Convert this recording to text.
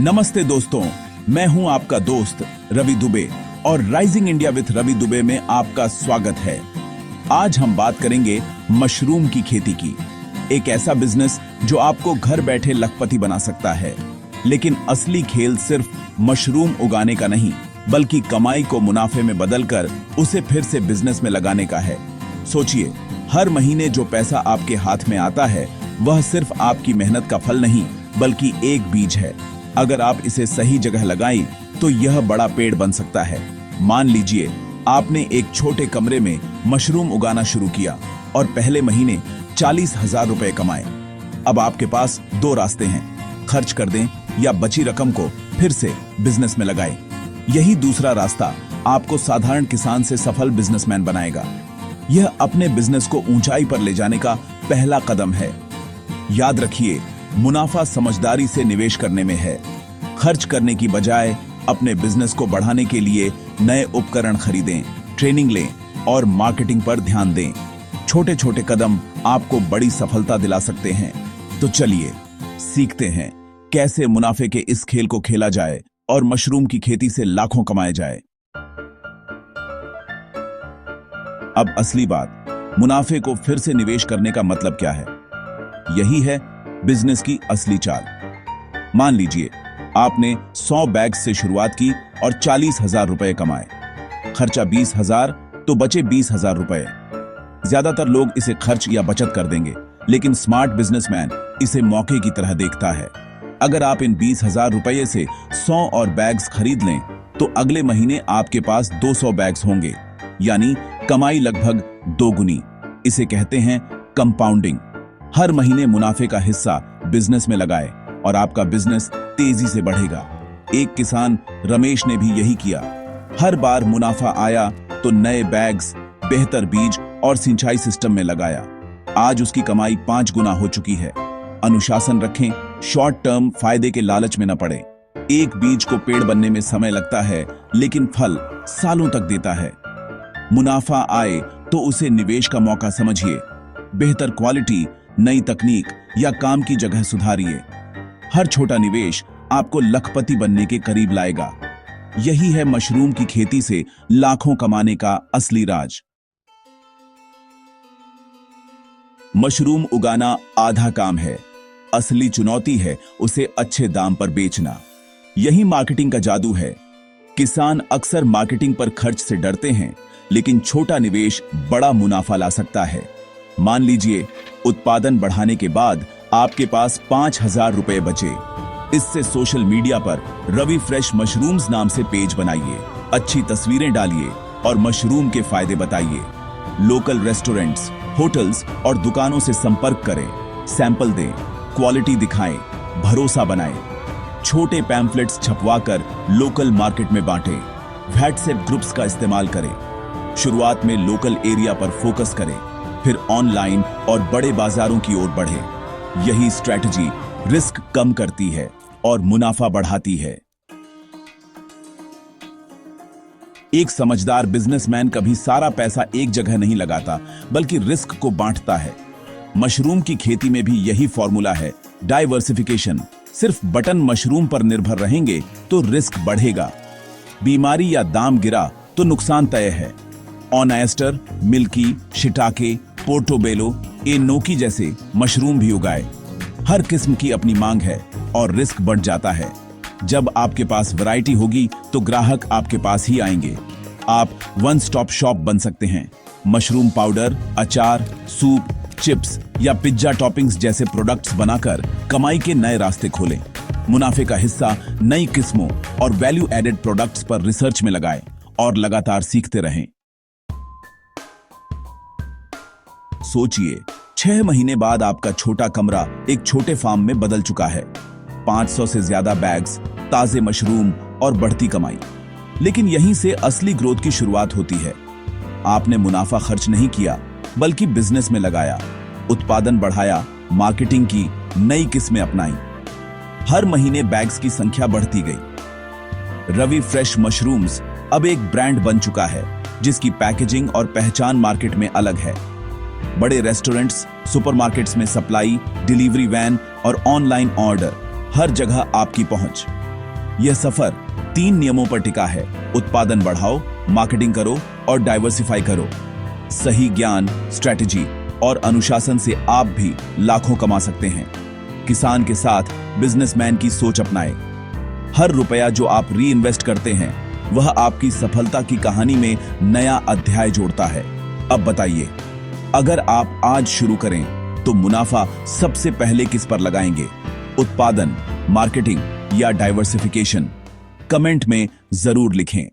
नमस्ते दोस्तों, मैं हूं आपका दोस्त रवि दुबे और Rising India with Ravi Dubey में आपका स्वागत है। आज हम बात करेंगे मशरूम की खेती की, एक ऐसा बिजनेस जो आपको घर बैठे लखपति बना सकता है। लेकिन असली खेल सिर्फ मशरूम उगाने का नहीं, बल्कि कमाई को मुनाफे में बदलकर उसे फिर से बिजनेस में लगाने का है। सोचिए, हर महीने जो पैसा आपके हाथ में आता है वह सिर्फ आपकी मेहनत का फल नहीं, बल्कि एक बीज है। अगर आप इसे सही जगह लगाएं तो यह बड़ा पेड़ बन सकता है। मान लीजिए आपने एक छोटे कमरे में मशरूम उगाना शुरू किया और पहले महीने 40,000 रुपए कमाए। अब आपके पास दो रास्ते हैं, खर्च कर दें या बची रकम को फिर से बिजनेस में लगाएं। यही दूसरा रास्ता आपको साधारण किसान से सफल बिजनेसमैन बनाएगा। यह अपने बिजनेस को ऊंचाई पर ले जाने का पहला कदम है। याद रखिए, मुनाफा समझदारी से निवेश करने में है। खर्च करने की बजाय अपने बिजनेस को बढ़ाने के लिए नए उपकरण खरीदें, ट्रेनिंग लें और मार्केटिंग पर ध्यान दें। छोटे छोटे कदम आपको बड़ी सफलता दिला सकते हैं। तो चलिए सीखते हैं कैसे मुनाफे के इस खेल को खेला जाए और मशरूम की खेती से लाखों कमाए जाए। अब असली बात, मुनाफे को फिर से निवेश करने का मतलब क्या है? यही है बिजनेस की असली चाल। मान लीजिए आपने 100 बैग से शुरुआत की और 40,000 रुपए कमाए। खर्चा 20,000 तो बचे 20,000 रुपए। ज्यादातर लोग इसे खर्च या बचत कर देंगे, लेकिन स्मार्ट बिजनेसमैन इसे मौके की तरह देखता है। अगर आप इन 20,000 रुपए से 100 और बैग्स खरीद लें तो अगले महीने आपके पास 200 बैग्स होंगे, यानी कमाई लगभग दोगुनी। इसे कहते हैं कंपाउंडिंग। हर महीने मुनाफे का हिस्सा बिजनेस में लगाए और आपका बिजनेस तेजी से बढ़ेगा। एक किसान रमेश ने भी यही किया। हर बार मुनाफा आया तो नए बैग्स, बेहतर बीज और सिंचाई सिस्टम में लगाया। आज उसकी कमाई 5 गुना हो चुकी है। अनुशासन रखें, शॉर्ट टर्म फायदे के लालच में न पड़े। एक बीज को पेड़ बनने में समय लगता है, लेकिन फल सालों तक देता है। मुनाफा आए तो उसे निवेश का मौका समझिए। बेहतर क्वालिटी, नई तकनीक या काम की जगह सुधारिए। हर छोटा निवेश आपको लखपति बनने के करीब लाएगा। यही है मशरूम की खेती से लाखों कमाने का असली राज। मशरूम उगाना आधा काम है, असली चुनौती है उसे अच्छे दाम पर बेचना। यही मार्केटिंग का जादू है। किसान अक्सर मार्केटिंग पर खर्च से डरते हैं, लेकिन छोटा निवेश बड़ा मुनाफा ला सकता है। मान लीजिए उत्पादन बढ़ाने के बाद आपके पास 5,000 रुपए बचे। इससे सोशल मीडिया पर रवि फ्रेश मशरूम्स नाम से पेज बनाइए, अच्छी तस्वीरें डालिए और मशरूम के फायदे बताइए। लोकल रेस्टोरेंट्स, होटल्स और दुकानों से संपर्क करें, सैंपल दें, क्वालिटी दिखाएं, भरोसा बनाएं। छोटे पैम्फलेट्स छपवाकर लोकल मार्केट में बांटें। व्हाट्सएप ग्रुप्स का इस्तेमाल करें। शुरुआत में लोकल एरिया पर फोकस करें, फिर ऑनलाइन और बड़े बाजारों की ओर बढ़े। यही स्ट्रैटेजी रिस्क कम करती है और मुनाफा बढ़ाती है। एक समझदार बिजनेसमैन कभी सारा पैसा एक जगह नहीं लगाता, बल्कि रिस्क को बांटता है। मशरूम की खेती में भी यही फॉर्मूला है, डाइवर्सिफिकेशन। सिर्फ बटन मशरूम पर निर्भर रहेंगे तो रिस्क बढ़ेगा। बीमारी या दाम गिरा तो नुकसान तय है। ऑनायस्टर, मिल्की, शिटाके, पोर्टोबेलो, एनोकी जैसे मशरूम भी उगाए। हर किस्म की अपनी मांग है और रिस्क बढ़ जाता है। जब आपके पास वैरायटी होगी तो ग्राहक आपके पास ही आएंगे। आप वन स्टॉप शॉप बन सकते हैं। मशरूम पाउडर, अचार, सूप, चिप्स या पिज्जा टॉपिंग्स जैसे प्रोडक्ट्स बनाकर कमाई के नए रास्ते खोलें। मुनाफे का हिस्सा नई किस्मों और वैल्यू एडेड प्रोडक्ट्स पर रिसर्च में लगाएं और लगातार सीखते रहें। सोचिए, 6 महीने बाद आपका छोटा कमरा एक छोटे फार्म में बदल चुका है। 500 से ज्यादा बैग्स, ताजे मशरूम और बढ़ती कमाई। लेकिन यहीं से असली ग्रोथ की शुरुआत होती है। आपने मुनाफा खर्च नहीं किया, बल्कि बिजनेस में लगाया, उत्पादन बढ़ाया, मार्केटिंग की, नई किस्में अपनाई। हर महीने बैग्स की संख्या बढ़ती गई। रवि फ्रेश मशरूम्स अब एक ब्रांड बन चुका है, जिसकी पैकेजिंग और पहचान मार्केट में अलग है। बड़े रेस्टोरेंट्स, सुपरमार्केट्स में सप्लाई, डिलीवरी वैन और ऑनलाइन ऑर्डर, हर जगह आपकी पहुंच। यह सफर 3 नियमों पर टिका है। उत्पादन बढ़ाओ, मार्केटिंग करो और डाइवर्सिफाई करो। सही ज्ञान, स्ट्रेटेजी और अनुशासन से आप भी लाखों कमा सकते हैं। किसान के साथ बिजनेसमैन की सोच अपनाएं। हर रुपया जो आप री इन्वेस्ट करते हैं वह आपकी सफलता की कहानी में नया अध्याय जोड़ता है। अब बताइए, अगर आप आज शुरू करें तो मुनाफा सबसे पहले किस पर लगाएंगे? उत्पादन, मार्केटिंग या डाइवर्सिफिकेशन? कमेंट में जरूर लिखें।